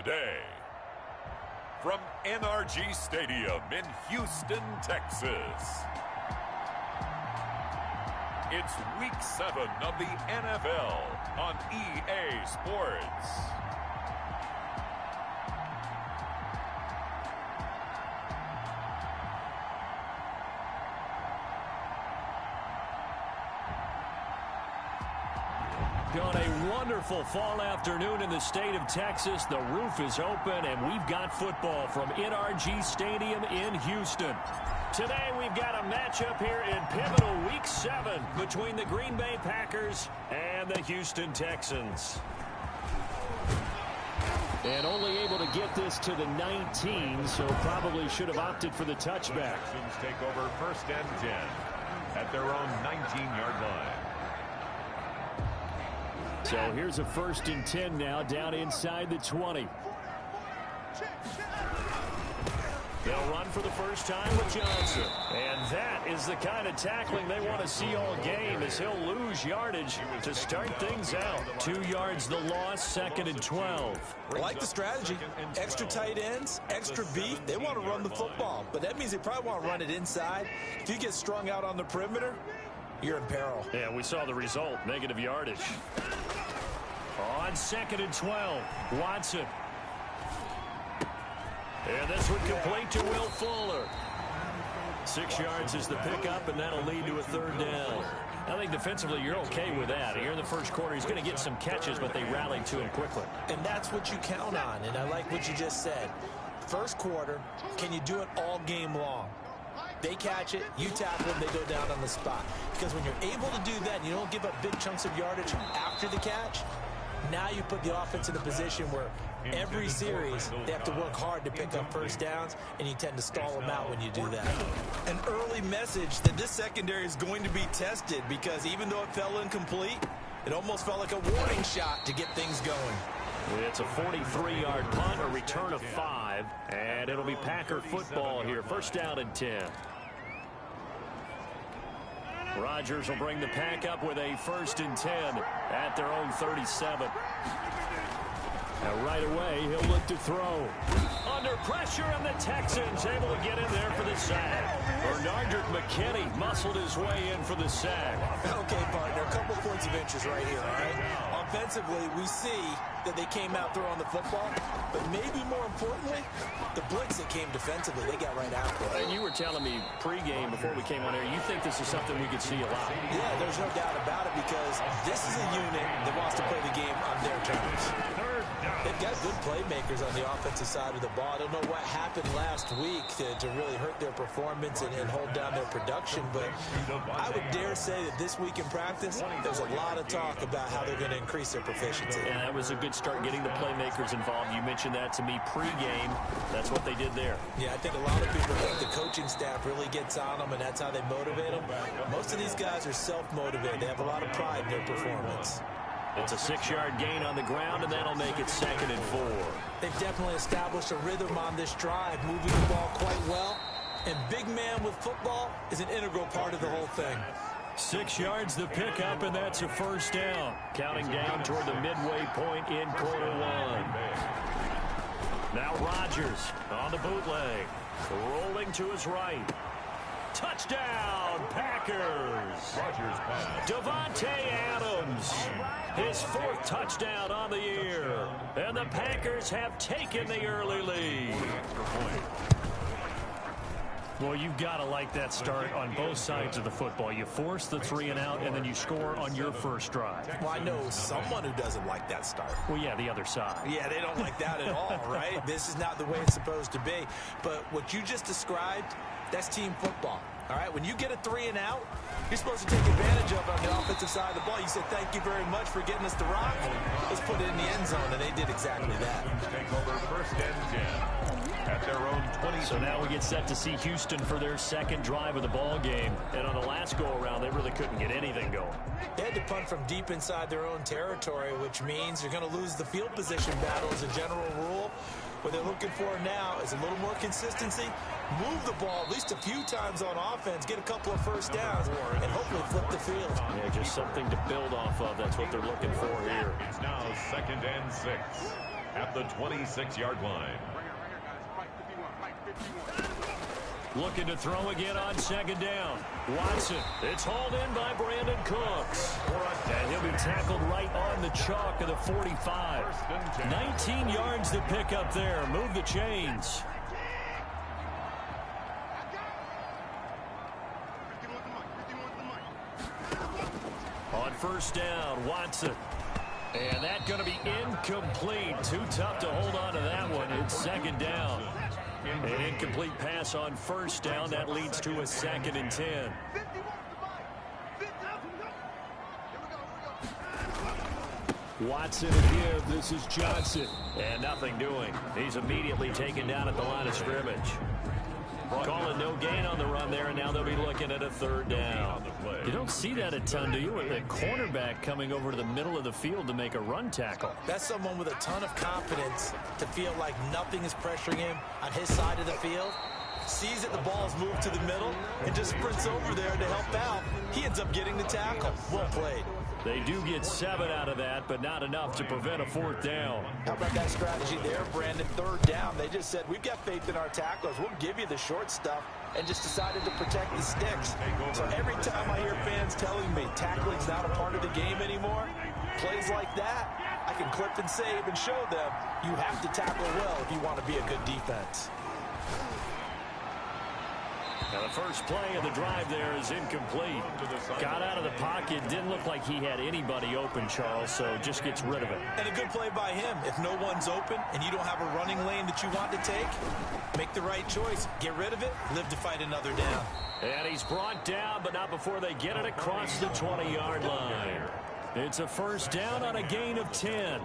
today. From NRG Stadium in Houston, Texas. It's Week 7 of the NFL on EA Sports. On a wonderful fall afternoon in the state of Texas, the roof is open, and we've got football from NRG Stadium in Houston. Today, we've got a matchup here in pivotal Week 7 between the Green Bay Packers and the Houston Texans. And only able to get this to the 19, so probably should have opted for the touchback. Texans take over 1st and 10 at their own 19-yard line. So here's a 1st and 10 now, down inside the 20. They'll run for the first time with Johnson. And that is the kind of tackling they want to see all game, as he'll lose yardage to start things out. 2 yards the loss, 2nd and 12. I like the strategy. Extra tight ends, extra beef. They want to run the football, but that means they probably want to run it inside. If you get strung out on the perimeter, you're in peril. Yeah, we saw the result, negative yardage. On 2nd and 12, Watson. And this would complete to Will Fuller. 6 yards is the pickup, and that'll lead to a 3rd down. I think defensively you're okay with that. Here in the first quarter, he's going to get some catches, but they rallied to him quickly. And that's what you count on, and I like what you just said. First quarter, can you do it all game long? They catch it, you tackle them, they go down on the spot. Because when you're able to do that and you don't give up big chunks of yardage after the catch, now you put the offense in a position where every series they have to work hard to pick up first downs, and you tend to stall them out when you do that. An early message that this secondary is going to be tested, because even though it fell incomplete, it almost felt like a warning shot to get things going. It's a 43-yard punt, a return of 5, and it'll be Packer football here. 1st down and 10. Rodgers will bring the pack up with a 1st and 10 at their own 37. Now right away, he'll look to throw. Under pressure, and the Texans able to get in there for the sack. Bernardrick McKinney muscled his way in for the sack. Okay, partner, a couple points of interest right here, all right? Offensively, we see that they came out throwing the football, but maybe more importantly, the blitz that came defensively, they got right after it. And you were telling me pregame before we came on air, you think this is something we could see a lot. Yeah, there's no doubt about it, because this is a unit that wants to play the game on their terms. They've got good playmakers on the offensive side of the ball. I don't know what happened last week to really hurt their performance and hold down their production, but I would dare say that this week in practice, there's a lot of talk about how they're going to increase their proficiency. Yeah, that was a good start, getting the playmakers involved. You mentioned that to me pregame. That's what they did there. Yeah, I think a lot of people think the coaching staff really gets on them, and that's how they motivate them. Most of these guys are self-motivated. They have a lot of pride in their performance. It's a 6-yard gain on the ground, and that'll make it 2nd and 4. They've definitely established a rhythm on this drive, moving the ball quite well. And big man with football is an integral part of the whole thing. 6 yards the pickup, and that's a 1st down. Counting down toward the midway point in quarter 1. Now Rodgers on the bootleg. Rolling to his right. Touchdown, Packers. Rodgers pass. Davante Adams, his 4th touchdown on the year. And the Packers have taken the early lead. Well, you've got to like that start on both sides of the football. You force the 3 and out, and then you score on your first drive. Well, I know someone who doesn't like that start. Well, yeah, the other side. Yeah, they don't like that at all, right? This is not the way it's supposed to be. But what you just described, that's team football. All right, when you get a 3 and out, you're supposed to take advantage of it on the offensive side of the ball. You said, thank you very much for getting us the rock. Let's put it in the end zone, and they did exactly that. Take over 1st and 10 at their own 20. So now we get set to see Houston for their 2nd drive of the ball game. And on the last go-around, they really couldn't get anything going. They had to punt from deep inside their own territory, which means you're going to lose the field position battle as a general rule. What they're looking for now is a little more consistency, move the ball at least a few times on offense, get a couple of first downs, and hopefully flip the field. Yeah, just something to build off of. That's what they're looking for here. It's now 2nd and 6. at the 26-yard line. Looking to throw again on second down. Watson. It's hauled in by Brandon Cooks. And he'll be tackled right on the chalk of the 45. 19 yards to pick up there. Move the chains. On first down, Watson. And that's going to be incomplete. Too tough to hold on to that one. It's second down. An incomplete pass on first down. That leads to a 2nd and 10. Watson to give. This is Johnson. And nothing doing. He's immediately taken down at the line of scrimmage. Calling no gain on the run there, and now they'll be looking at a 3rd down. You don't see that a ton, do you? With a cornerback coming over to the middle of the field to make a run tackle. That's someone with a ton of confidence to feel like nothing is pressuring him on his side of the field. Sees that the ball's moved to the middle and just sprints over there to help out. He ends up getting the tackle. Well played. They do get 7 out of that, but not enough to prevent a 4th down. How about that strategy there, Brandon? 3rd down. They just said, we've got faith in our tacklers. We'll give you the short stuff, and just decided to protect the sticks. So every time I hear fans telling me tackling's not a part of the game anymore, plays like that, I can clip and save and show them you have to tackle well if you want to be a good defense. Now the first play of the drive there is incomplete. Got out of the pocket. Didn't look like he had anybody open, Charles, so just gets rid of it. And a good play by him. If no one's open and you don't have a running lane that you want to take, make the right choice. Get rid of it. Live to fight another down. And he's brought down, but not before they get it across the 20-yard line. It's a 1st down on a gain of 10.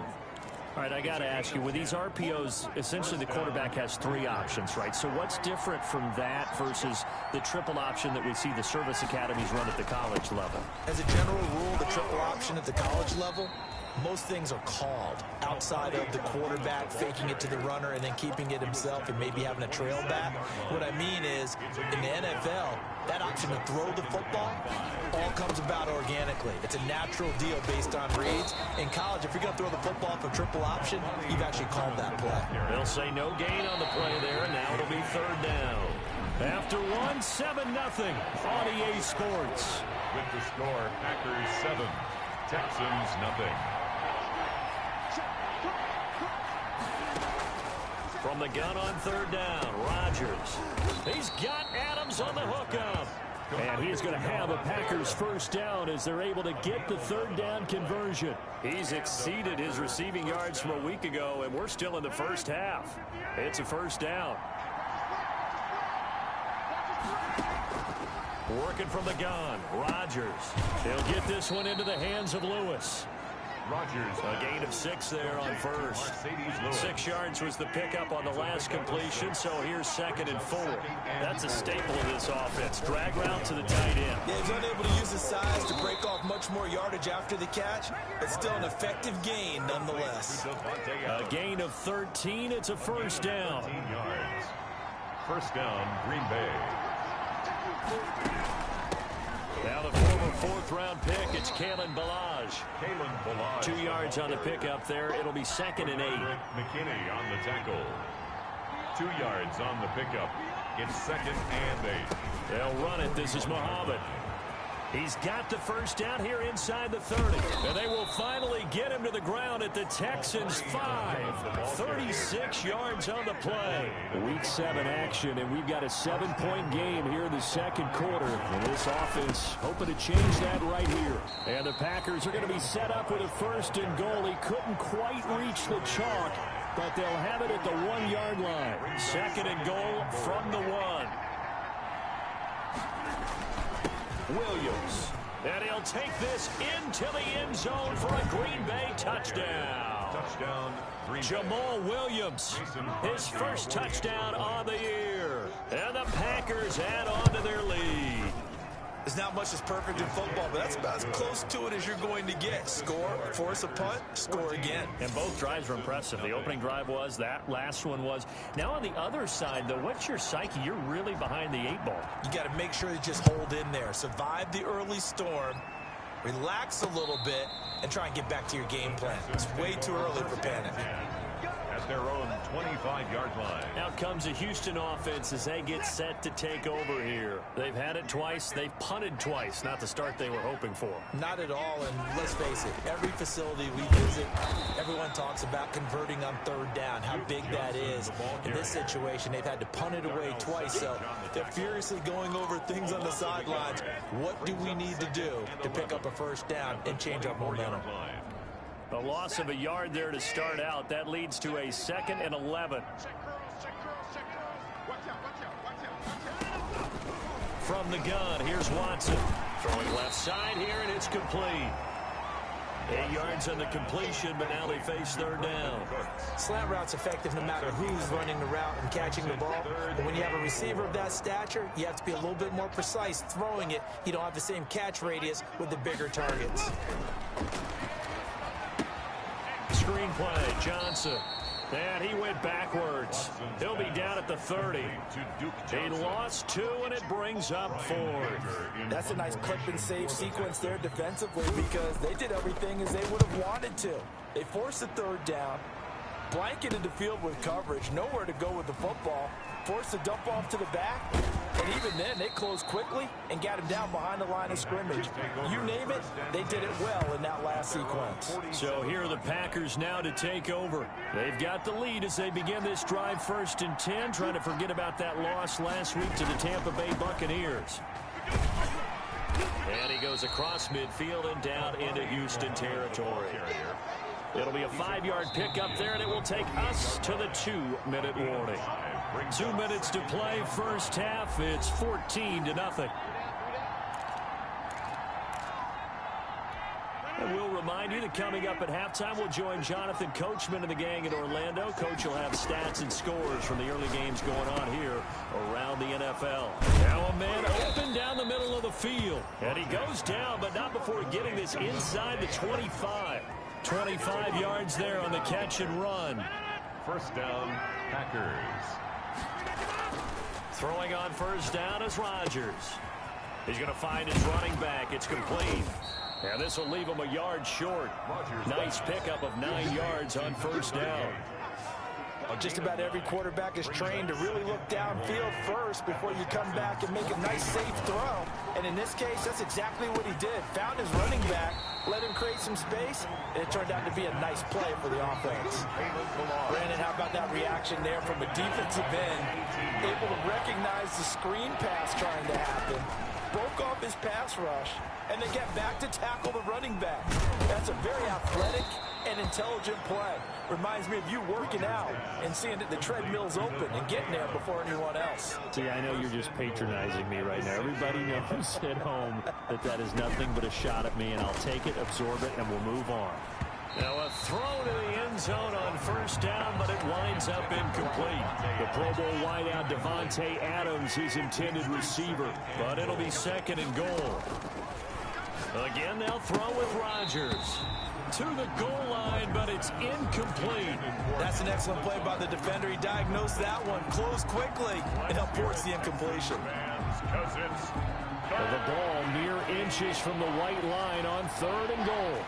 All right, I got to ask you, with these RPOs, essentially the quarterback has 3 options, right? So what's different from that versus the triple option that we see the service academies run at the college level? As a general rule, the triple option at the college level, most things are called outside of the quarterback faking it to the runner and then keeping it himself and maybe having a trail back. What I mean is, in the NFL, that option to throw the football all comes about organically. It's a natural deal based on reads. In college, if you're going to throw the football for triple option, you've actually called that play. They'll say no gain on the play there, and now it'll be 3rd down. After 1, 7-0 on EA Sports. With the score, Packers 7, Texans 0. From the gun on 3rd down, Rodgers. He's got Adams on the hookup. And he's going to have a Packers 1st down as they're able to get the 3rd down conversion. He's exceeded his receiving yards from a week ago, and we're still in the first half. It's a 1st down. Working from the gun, Rodgers. He'll get this one into the hands of Lewis. Rodgers. A gain of 6 there on first. 6 yards was the pickup on the last completion, so here's 2nd and 4. That's a staple of this offense. Drag route to the tight end. Yeah, he's unable to use his size to break off much more yardage after the catch, but still an effective gain nonetheless. A gain of 13. It's a 1st down. 13 yards. 1st down, Green Bay. Now the former 4th-round pick, it's Kalen Ballage. 2 2 yards on the pickup there. It'll be 2nd and 8. McKinney on the tackle. 2 yards on the pickup. It's 2nd and 8. They'll run it. This is Muhammad. He's got the 1st down here inside the 30. And they will finally get him to the ground at the Texans 5. 36 yards on the play. Week 7 action, and we've got a 7-point game here in the 2nd quarter. And this offense hoping to change that right here. And the Packers are going to be set up with a 1st and goal. He couldn't quite reach the chalk, but they'll have it at the 1-yard line. 2nd and goal from the 1. Williams. And he'll take this into the end zone for a Green Bay touchdown. Touchdown, Green Bay. Jamal Williams, his 1st touchdown on the year. And the Packers add on to their lead. There's not much that's perfect in football, but that's about as close to it as you're going to get. Score, force a punt, score again. And both drives were impressive. The opening drive was, that last one was. Now on the other side, though, what's your psyche? You're really behind the 8 ball. You got to make sure you just hold in there. Survive the early storm, relax a little bit, and try and get back to your game plan. It's way too early for panic. at their own 25-yard line. Out comes a Houston offense as they get set to take over here. They've had it twice. They've punted twice. Not the start they were hoping for. Not at all, and let's face it, every facility we visit, everyone talks about converting on third down, how big that is. In this situation, they've had to punt it away twice, so they're furiously going over things on the sidelines. What do we need to do to pick up a first down and change our momentum? A loss of a yard there to start out. That leads to a 2nd and 11. From the gun, here's Watson. Throwing left side here, and it's complete. 8 yards on the completion, but now they face third down. Slant route's effective no matter who's running the route and catching the ball. But when you have a receiver of that stature, you have to be a little bit more precise throwing it. You don't have the same catch radius with the bigger targets. Screenplay, Johnson. And he went backwards. He'll be down at the 30. He lost 2, and it brings up 4th. That's a nice clip and save sequence there defensively because they did everything as they would have wanted to. They forced the third down, blanketed the field with coverage, nowhere to go with the football, forced the dump off to the back, and even then they closed quickly and got him down behind the line of scrimmage. You name it, they did it well in that last sequence. So here are the Packers now to take over. They've got the lead as they begin this drive 1st and 10, trying to forget about that loss last week to the Tampa Bay Buccaneers. And he goes across midfield and down into Houston territory. It'll be a 5-yard pickup there, and it will take us to the 2-minute warning. 2 minutes to play first half. It's 14-0. And we'll remind you that coming up at halftime, we'll join Jonathan Coachman and the gang in Orlando. Coach will have stats and scores from the early games going on here around the NFL. Now a man open down the middle of the field. And he goes down, but not before getting this inside the 25. 25 yards there on the catch and run. First down, Packers. Throwing on first down is Rodgers. He's going to find his running back. It's complete. And this will leave him a yard short. Nice pickup of 9 yards on first down. Just about every quarterback is trained to really look downfield first before you come back and make a nice, safe throw. And in this case, that's exactly what he did. Found his running back, let him create some space, and it turned out to be a nice play for the offense. Brandon, how about that reaction there from a defensive end? Able to recognize the screen pass trying to happen, broke off his pass rush, and then get back to tackle the running back. That's a very athletic and intelligent play. Reminds me of you working out and seeing that the treadmill's open and getting there before anyone else. See, I know you're just patronizing me right now. Everybody knows at home that that is nothing but a shot at me, and I'll take it, absorb it, and we'll move on. Now a throw to the end zone on first down, but it winds up incomplete. The Pro Bowl wideout Devontae Adams, his intended receiver, but it'll be 2nd and goal. Again, they'll throw with Rodgers. To the goal line, but it's incomplete. That's an excellent play by the defender. He diagnosed that one, closed quickly, and helped force the incompletion. The ball mere inches from the white line on 3rd and goal.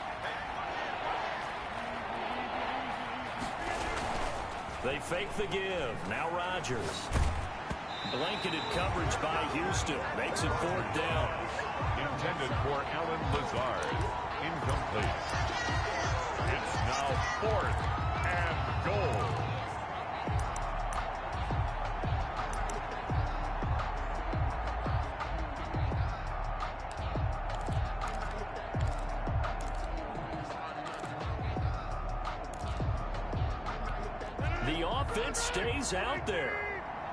They fake the give. Now Rodgers. Blanketed coverage by Houston. Makes it 4th down. Intended for Alan Lazard. Incomplete. It's now 4th and goal. The offense stays out there.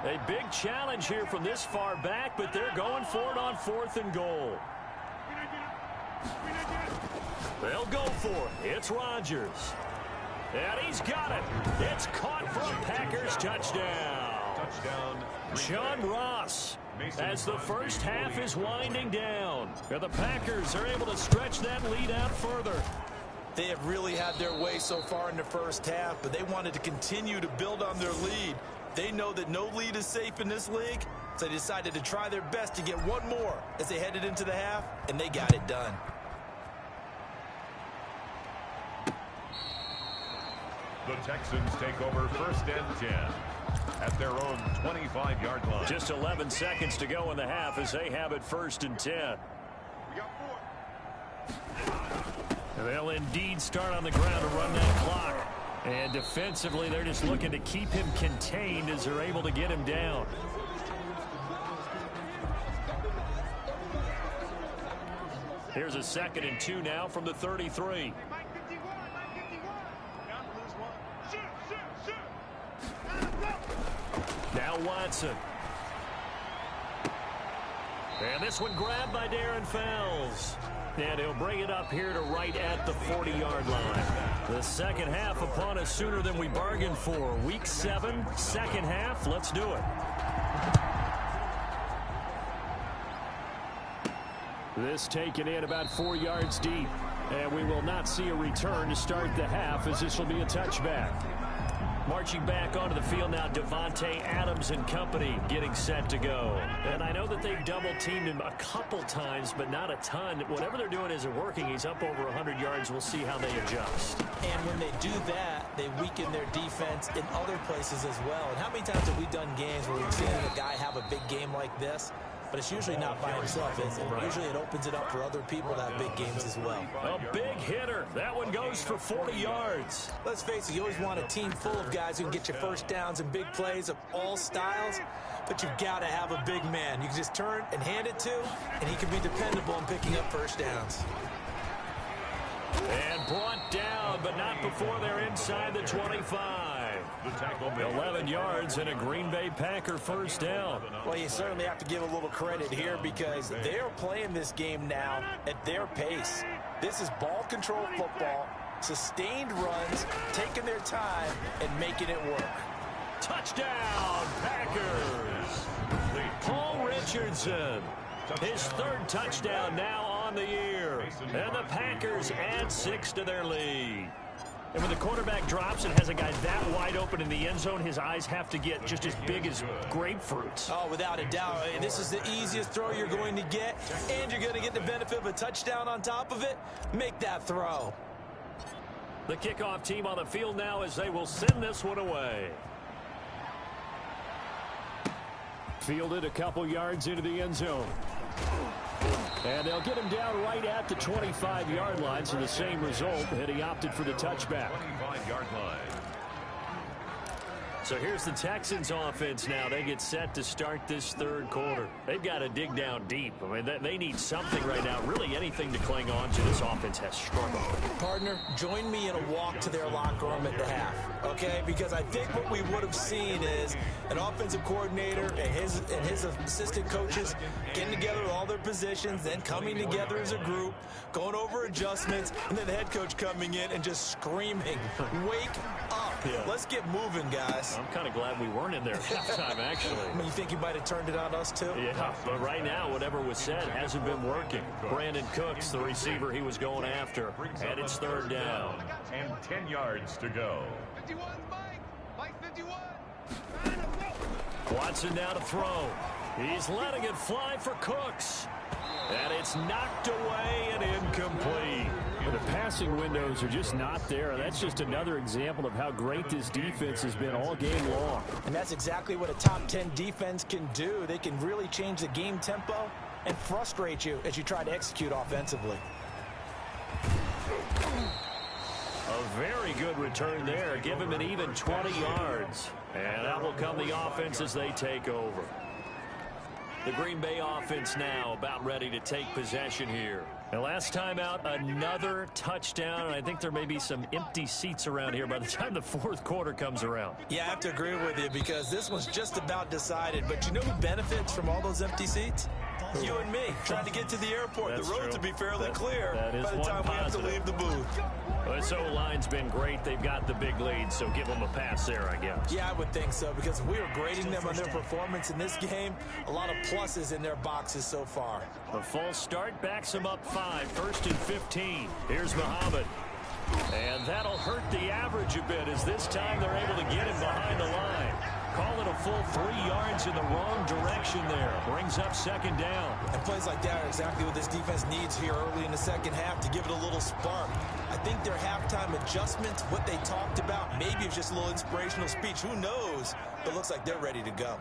A big challenge here from this far back, but they're going for it on 4th and goal. They'll go for it. It's Rodgers. And he's got it. It's caught for a Packers touchdown. John Ross, as the first half is winding down. And the Packers are able to stretch that lead out further. They have really had their way so far in the first half, but they wanted to continue to build on their lead. They know that no lead is safe in this league, so they decided to try their best to get one more as they headed into the half, and they got it done. The Texans take over 1st and 10 at their own 25-yard line. Just 11 seconds to go in the half as they have it 1st and 10. They'll indeed start on the ground to run that clock. And defensively, they're just looking to keep him contained as they're able to get him down. Here's a 2nd and 2 now from the 33. Now Watson. And this one grabbed by Darren Fells. And he'll bring it up here to right at the 40-yard line. The second half upon us sooner than we bargained for. Week 7, second half. Let's do it. This taken in about 4 yards deep. And we will not see a return to start the half as this will be a touchback. Marching back onto the field now, Devontae Adams and company getting set to go. And I know that they've double-teamed him a couple times, but not a ton. Whatever they're doing isn't working. He's up over 100 yards. We'll see how they adjust. And when they do that, they weaken their defense in other places as well. And how many times have we done games where we've seen a guy have a big game like this? But it's usually not by himself, is it? Right. Usually it opens it up for other people to have big games as well. A big hitter. That one goes for 40 yards. Let's face it, you always want a team full of guys who can get you first downs and big plays of all styles. But you've got to have a big man you can just turn and hand it to, and he can be dependable in picking up first downs. And brought down, but not before they're inside the 25. 11 yards and a Green Bay Packer first down. Well, you certainly have to give a little credit here because they're playing this game now at their pace. This is ball control football, sustained runs, taking their time, and making it work. Touchdown, Packers. Paul Richardson, his 3rd touchdown now on the year. And the Packers add 6 to their lead. And when the quarterback drops and has a guy that wide open in the end zone, his eyes have to get just as big as grapefruits. Oh, without a doubt. This is the easiest throw you're going to get, and you're going to get the benefit of a touchdown on top of it. Make that throw. The kickoff team on the field now as they will send this one away. Fielded a couple yards into the end zone. And they'll get him down right at the 25-yard line, so the same result, and he opted for the touchback. 25-yard line. So here's the Texans offense now. They get set to start this 3rd quarter. They've got to dig down deep. I mean, they need something right now, really anything to cling on to. This offense has struggled. Partner, join me in a walk to their locker room at the half, okay? Because I think what we would have seen is an offensive coordinator and his assistant coaches getting together with all their positions, then coming together as a group, going over adjustments, and then the head coach coming in and just screaming, wake up. Yeah. Let's get moving, guys. I'm kind of glad we weren't in there at halftime, actually. I mean, you think he might have turned it on us, too? Yeah, but right now, whatever was said hasn't been working. Brandon Cooks, the receiver he was going after, and it's 3rd down. And 10 yards to go. 51, Mike 51. Watson now to throw. He's letting it fly for Cooks. And it's knocked away and incomplete. The passing windows are just not there. That's just another example of how great this defense has been all game long. And that's exactly what a top 10 defense can do. They can really change the game tempo and frustrate you as you try to execute offensively. A very good return there. Give him an even 20 yards. And that will come the offense as they take over. The Green Bay offense now about ready to take possession here. And last time out, another touchdown. And I think there may be some empty seats around here by the time the 4th quarter comes around. Yeah, I have to agree with you because this one's just about decided. But you know who benefits from all those empty seats? You and me, trying to get to the airport. That's the roads true. will be fairly clear that is by the one time positive. we have to leave the booth. Well, this O-line's been great. They've got the big lead, so give them a pass there, I guess. Yeah, I would think so, because if we were grading them on their performance in this game, a lot of pluses in their boxes so far. The false start backs them up 5, 1st and 15. Here's Muhammad. And that'll hurt the average a bit as this time they're able to get him behind the line. Call it a full 3 yards in the wrong direction there. Brings up second down. And plays like that are exactly what this defense needs here early in the second half to give it a little spark. I think their halftime adjustments, what they talked about, maybe it's just a little inspirational speech. Who knows? But looks like they're ready to go.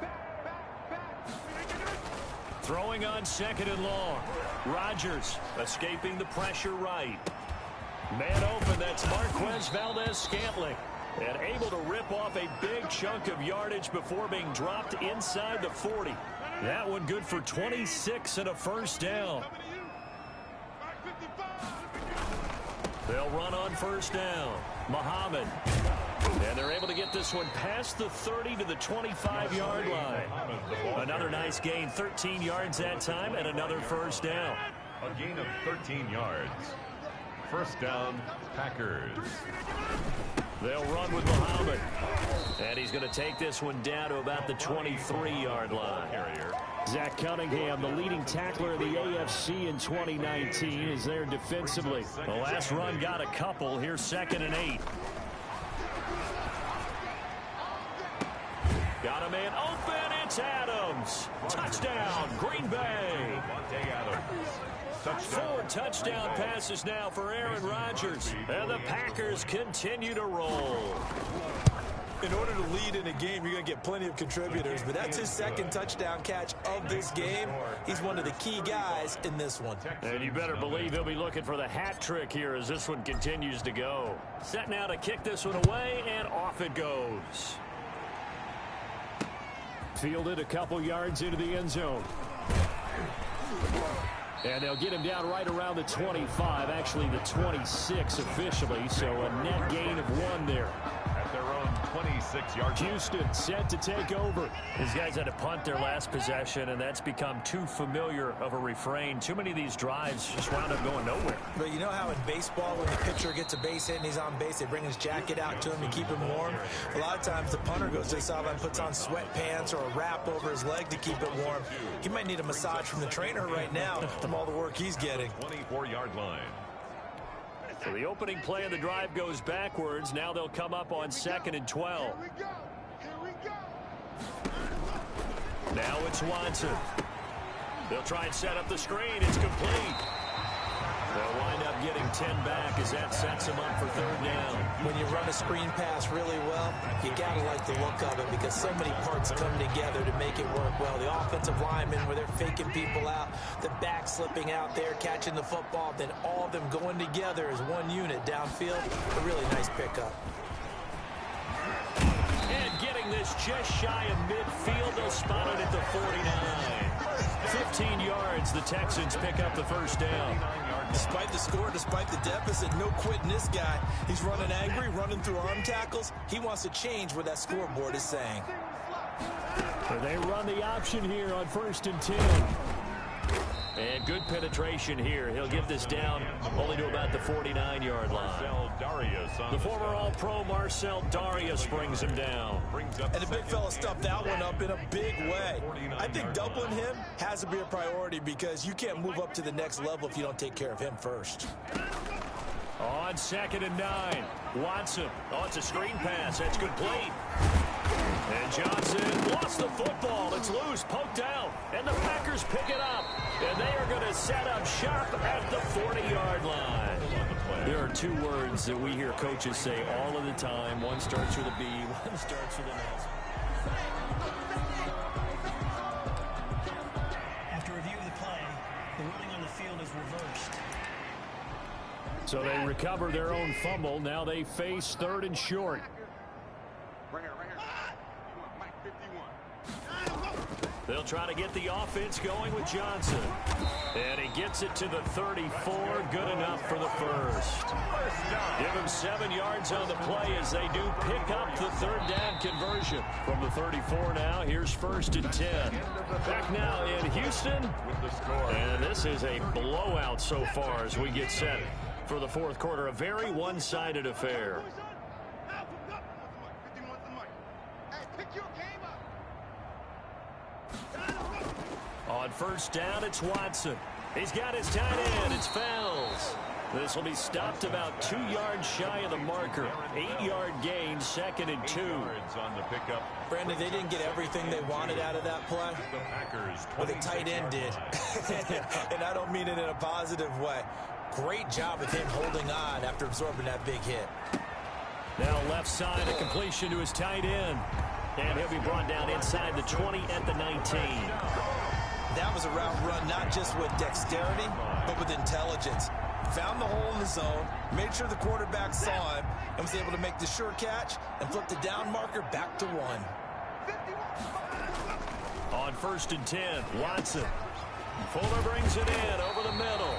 Throwing on second and long. Rodgers escaping the pressure right. Man open, that's Marquez Valdez-Scantling. And able to rip off a big chunk of yardage before being dropped inside the 40. That one good for 26 and a first down. They'll run on first down. Muhammad. And they're able to get this one past the 30 to the 25-yard line. Another nice gain, 13 yards that time, and another first down. A gain of 13 yards. First down, Packers. They'll run with Muhammad. And he's going to take this one down to about the 23-yard line. Zach Cunningham, the leading tackler of the AFC in 2019, is there defensively. The last run got a couple. Here's 2nd and 8. Got a man open. It's Adams. Touchdown, Green Bay. 4 touchdown passes now for Aaron Rodgers. And the Packers continue to roll. In order to lead in a game, you're going to get plenty of contributors, but that's his 2nd touchdown catch of this game. He's one of the key guys in this one. And you better believe he'll be looking for the hat trick here as this one continues to go. Set now to kick this one away, and off it goes. Fielded a couple yards into the end zone. And they'll get him down right around the 25, actually the 26 officially, so a net gain of 1 there. At their own 26-yard. Houston set to take over. These guys had to punt their last possession, and that's become too familiar of a refrain. Too many of these drives just wound up going nowhere. But you know how in baseball, when the pitcher gets a base hit and he's on base, they bring his jacket out to him to keep him warm? A lot of times the punter goes to the sideline, puts on sweatpants or a wrap over his leg to keep it warm. He might need a massage from the trainer right now from all the work he's getting. 24-yard line. So the opening play of the drive goes backwards. Now they'll come up on 2nd and 12. Now it's Watson. They'll try and set up the screen. It's complete. They'll wind up getting 10 back as that sets them up for 3rd down. When you run a screen pass really well, you got to like the look of it because so many parts come together to make it work well. The offensive linemen, where they're faking people out, the back slipping out there, catching the football, then all of them going together as one unit downfield. A really nice pickup. And getting this just shy of midfield, they'll spot it at the 49. 15 yards, the Texans pick up the first down. Despite the score, despite the deficit, no quitting this guy. He's running angry, running through arm tackles. He wants to change what that scoreboard is saying. So they run the option here on 1st and 10. And good penetration here. He'll get this down only to about the 49-yard line. The former All-Pro Marcel Darius brings him down. And the big fella stuffed that one up in a big way. I think doubling him has to be a priority because you can't move up to the next level if you don't take care of him first. On 2nd and 9, Watson. Oh, it's a screen pass. That's complete. And Johnson lost the football. It's loose, poked out, and the Packers pick it up. And they are going to set up shop at the 40-yard line. There are 2 words that we hear coaches say all of the time. One starts with a B, one starts with an S. After review of the play, the ruling on the field is reversed. So they recover their own fumble. Now they face 3rd and short. They'll try to get the offense going with Johnson. And he gets it to the 34. Good enough for the first. Give him 7 yards on the play as they do pick up the 3rd down conversion. From the 34 now, here's 1st and 10. Back now in Houston. And this is a blowout so far as we get set for the 4th quarter. A very one-sided affair. On 1st down, it's Watson. He's got his tight end. It's Fells. This will be stopped about 2 yards shy of the marker. 8-yard gain, 2nd and 2. On the pickup. Brandon, they didn't get everything they wanted out of that play. The Packers, But the tight end did. And I don't mean it in a positive way. Great job with him holding on after absorbing that big hit. Now left side, a completion to his tight end. And he'll be brought down inside the 20 at the 19. That was a route run not just with dexterity, but with intelligence. Found the hole in the zone, made sure the quarterback saw him, and was able to make the sure catch and flip the down marker back to 1. On 1st and 10, Watson. Fuller brings it in over the middle.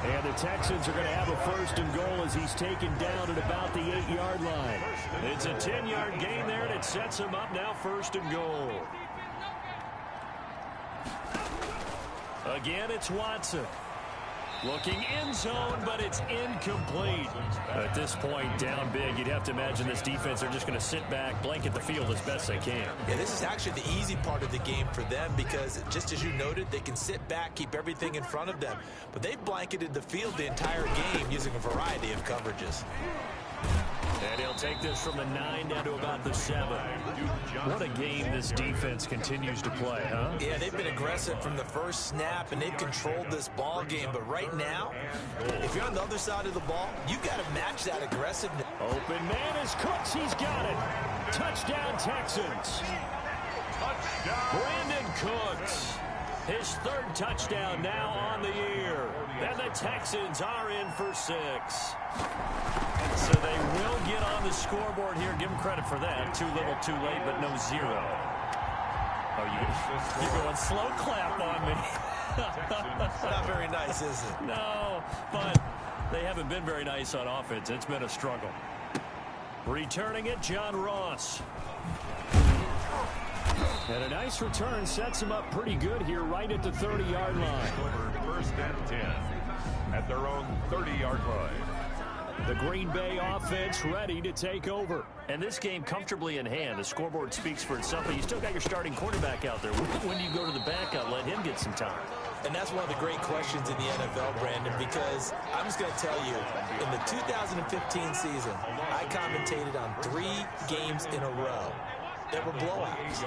And the Texans are going to have a 1st and goal as he's taken down at about the 8-yard line. It's a 10-yard gain there, and it sets him up now 1st and goal. Again, it's Watson. Looking end zone, but it's incomplete. At this point, down big, you'd have to imagine this defense are just going to sit back, blanket the field as best they can. Yeah, this is actually the easy part of the game for them because, just as you noted, they can sit back, keep everything in front of them. But they've blanketed the field the entire game using a variety of coverages. And he'll take this from the 9 down to about the 7. What a game this defense continues to play, huh? Yeah, they've been aggressive from the first snap, and they've controlled this ball game. But right now, if you're on the other side of the ball, you got to match that aggressiveness. Open man is Cooks. He's got it. Touchdown, Texans. Brandon Cooks. His 3rd touchdown now on the year. And the Texans are in for 6. So they will get on the scoreboard here. Give them credit for that. Too little, too late, but no 0. Oh, you're going slow clap on me. Not very nice, is it? No, but they haven't been very nice on offense. It's been a struggle. Returning it, John Ross. And a nice return sets him up pretty good here right at the 30-yard line. 1st and 10 at their own 30-yard line. The Green Bay offense ready to take over. And this game comfortably in hand. The scoreboard speaks for itself, but you still got your starting quarterback out there. When do you go to the backup? Let him get some time. And that's one of the great questions in the NFL, Brandon, because I'm just going to tell you, in the 2015 season, I commentated on 3 games in a row that were blowouts.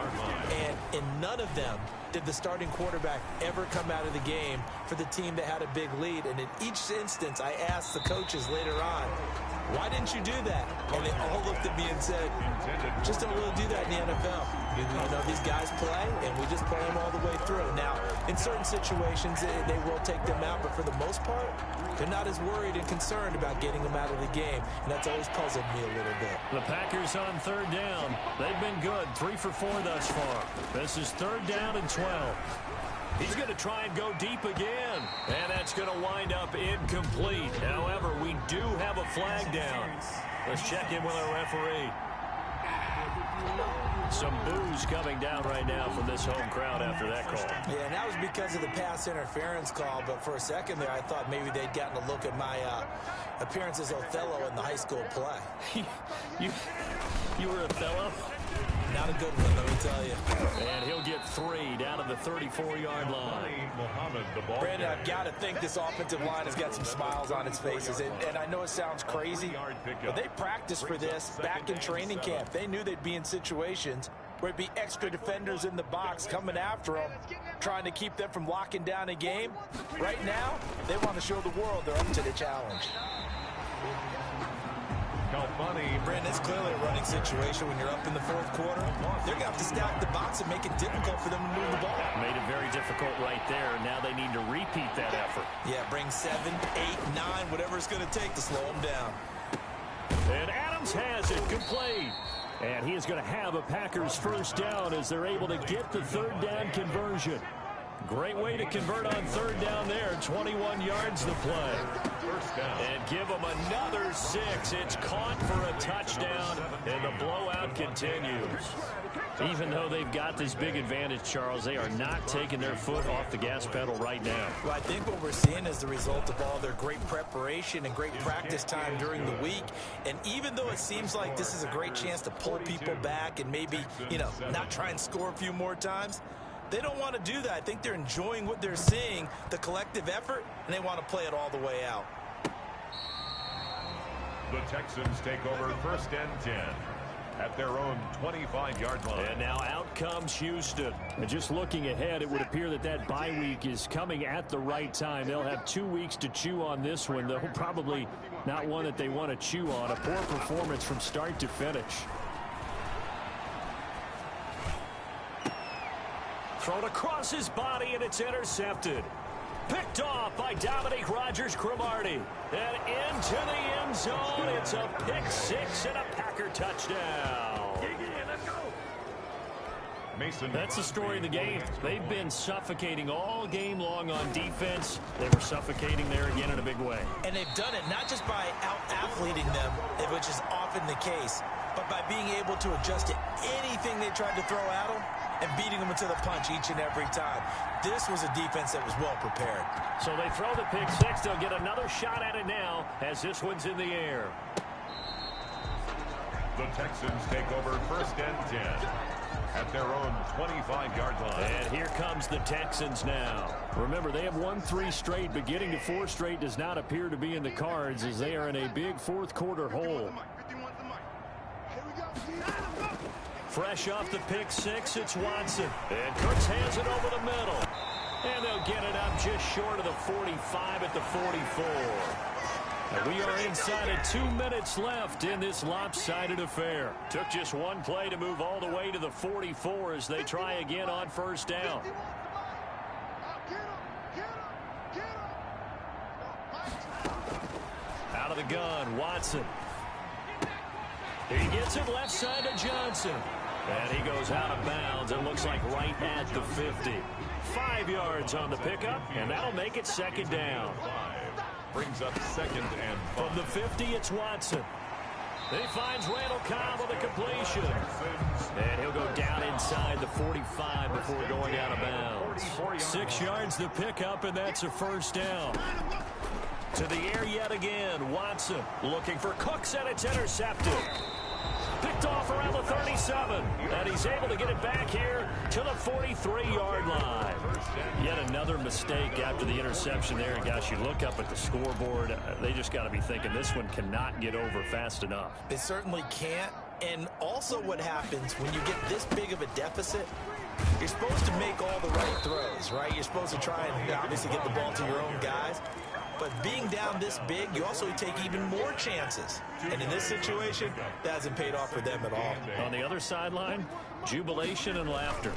And in none of them did the starting quarterback ever come out of the game for the team that had a big lead. And in each instance, I asked the coaches later on, why didn't you do that? And they all looked at me and said, just don't really do that in the NFL. You know, these guys play, and we just play them all the way through. Now, in certain situations, they will take them out, but for the most part, they're not as worried and concerned about getting them out of the game, and that's always puzzled me a little bit. The Packers on 3rd down. They've been good, 3 for 4 thus far. This is 3rd down and 12. He's going to try and go deep again, and that's going to wind up incomplete. However, we do have a flag down. Let's check in with our referee. Some boos coming down right now from this home crowd after that call. Yeah, and that was because of the pass interference call, but for a second there, I thought maybe they'd gotten a look at my appearance as Othello in the high school play. You were Othello? Not a good one, let me tell you. And he'll get 3 down to the 34-yard line. Brandon, I've got to think this offensive line has got some smiles on its faces. And I know it sounds crazy, but they practiced for this back in training camp. They knew they'd be in situations where it'd be extra defenders in the box coming after them, trying to keep them from locking down a game. Right now, they want to show the world they're up to the challenge. Brandon, it's clearly a running situation when you're up in the 4th quarter. They're going to have to stack the box and make it difficult for them to move the ball. Made it very difficult right there. Now they need to repeat that effort. Yeah, bring 7, 8, 9, whatever it's going to take to slow them down. And Adams has it complete. And he is going to have a Packers 1st down as they're able to get the 3rd down conversion. Great way to convert on 3rd down there. 21 yards to play. And give them another 6. It's caught for a touchdown, and the blowout continues. Even though they've got this big advantage, Charles, they are not taking their foot off the gas pedal right now. Well, I think what we're seeing is the result of all their great preparation and great practice time during the week. And even though it seems like this is a great chance to pull people back and maybe, not try and score a few more times, they don't want to do that. I think they're enjoying what they're seeing, the collective effort, and they want to play it all the way out. The Texans take over 1st and 10 at their own 25-yard line. And now out comes Houston. And just looking ahead, it would appear that that bye week is coming at the right time. They'll have 2 weeks to chew on this one, though probably not one that they want to chew on. A poor performance from start to finish. Thrown across his body, and it's intercepted. Picked off by Dominique Rodgers-Cromartie. And into the end zone. It's a pick six and a Packer touchdown. That's the story of the game. They've been suffocating all game long on defense. They were suffocating there again in a big way. And they've done it not just by out-athleting them, which is often the case, but by being able to adjust to anything they tried to throw at them and beating them into the punch each and every time. This was a defense that was well prepared. So they throw the pick six. They'll get another shot at it now as this one's in the air. The Texans take over 1st and 10 at their own 25-yard line. And here comes the Texans now. Remember, they have won 3 straight, but getting to 4 straight does not appear to be in the cards as they are in a big fourth quarter hole. Fresh off the pick six, it's Watson. And Cooks hands it over the middle. And they'll get it up just short of the 45 at the 44. And we are inside of 2 minutes left in this lopsided affair. Took just one play to move all the way to the 44 as they try again on first down. Out of the gun, Watson. He gets it left side to Johnson. And he goes out of bounds. It looks like right at the 50. 5 yards on the pickup, and that'll make it second down. Brings up 2nd and 5. From the 50, it's Watson. He finds Randall Cobb with a completion. And he'll go down inside the 45 before going out of bounds. 6 yards the pickup, and that's a first down. To the air yet again, Watson looking for Cooks, and it's intercepted. Picked off around the 37, and he's able to get it back here to the 43-yard line. Yet another mistake after the interception there. And gosh, you look up at the scoreboard, they just got to be thinking this one cannot get over fast enough. It certainly can't. And also what happens when you get this big of a deficit, you're supposed to make all the right throws, right? You're supposed to try and obviously get the ball to your own guys. But being down this big, you also take even more chances. And in this situation, that hasn't paid off for them at all. On the other sideline, jubilation and laughter.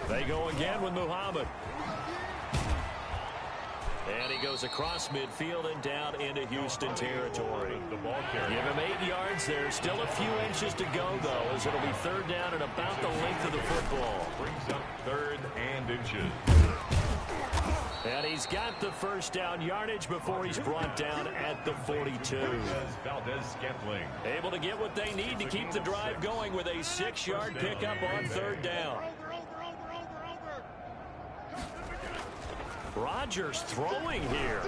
They go again with Muhammad. And he goes across midfield and down into Houston territory. Give him 8 yards there. Still a few inches to go, though, as it'll be third down and about the length of the football. Brings up 3rd and inches. And he's got the first down yardage before he's brought down at the 42. Valdez-Scantling. Able to get what they need to keep the drive going with a 6-yard pickup on third down. Rodgers throwing here.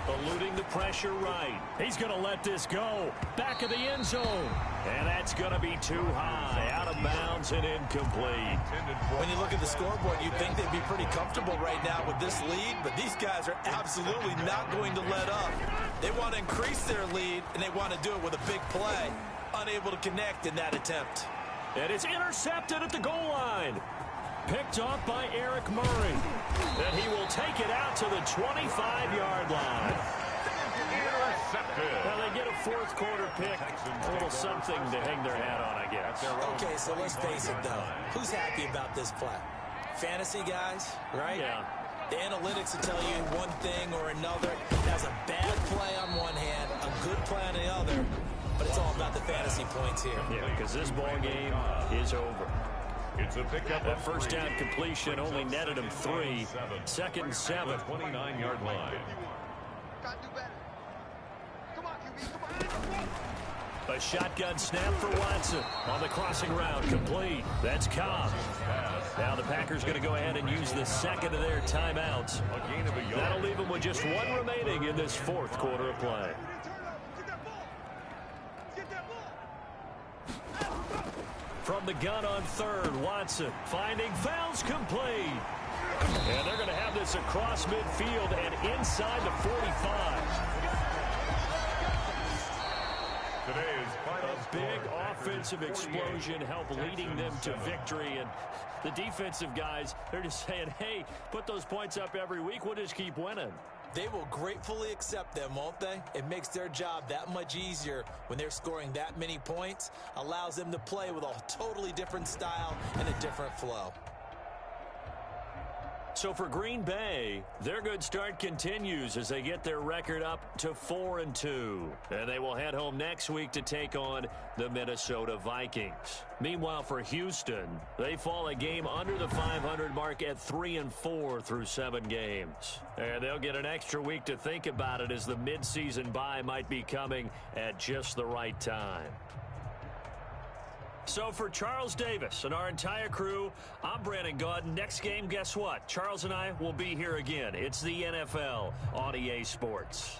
Eluding the pressure right. He's going to let this go. Back of the end zone. And that's going to be too high. Out of bounds and incomplete. When you look at the scoreboard, you'd think they'd be pretty comfortable right now with this lead, but these guys are absolutely not going to let up. They want to increase their lead, and they want to do it with a big play. Unable to connect in that attempt. And it's intercepted at the goal line. Picked off by Eric Murray. And he will take it out to the 25-yard line. Intercepted. Well, they get a fourth quarter pick. A little something to hang their hat on, I guess. Okay, so let's face it, though. Who's happy about this play? Fantasy guys, right? Yeah. The analytics will tell you one thing or another. That's a bad play on one hand, a good play on the other. But it's all about the fantasy points here. Yeah, because this ball game is over. It's a pickup. That first down completion only netted him 3. 2nd and 7. 29-yard line. A shotgun snap for Watson on the crossing route, complete. That's Cobb. Now the Packers going to go ahead and use the second of their timeouts. That'll leave them with just 1 remaining in this fourth quarter of play. From the gun on third, Watson finding fouls complete. And they're going to have this across midfield and inside the 45. big offensive explosion help leading them to victory. And the defensive guys, they're just saying, hey, put those points up every week. We'll just keep winning. They will gratefully accept them, won't they? It makes their job that much easier when they're scoring that many points. Allows them to play with a totally different style and a different flow. So for Green Bay, their good start continues as they get their record up to 4-2. And they will head home next week to take on the Minnesota Vikings. Meanwhile, for Houston, they fall a game under the 500 mark at 3-4 through 7 games. And they'll get an extra week to think about it as the midseason bye might be coming at just the right time. So for Charles Davis and our entire crew, I'm Brandon Gaudin. Next game, guess what? Charles and I will be here again. It's the NFL on EA Sports.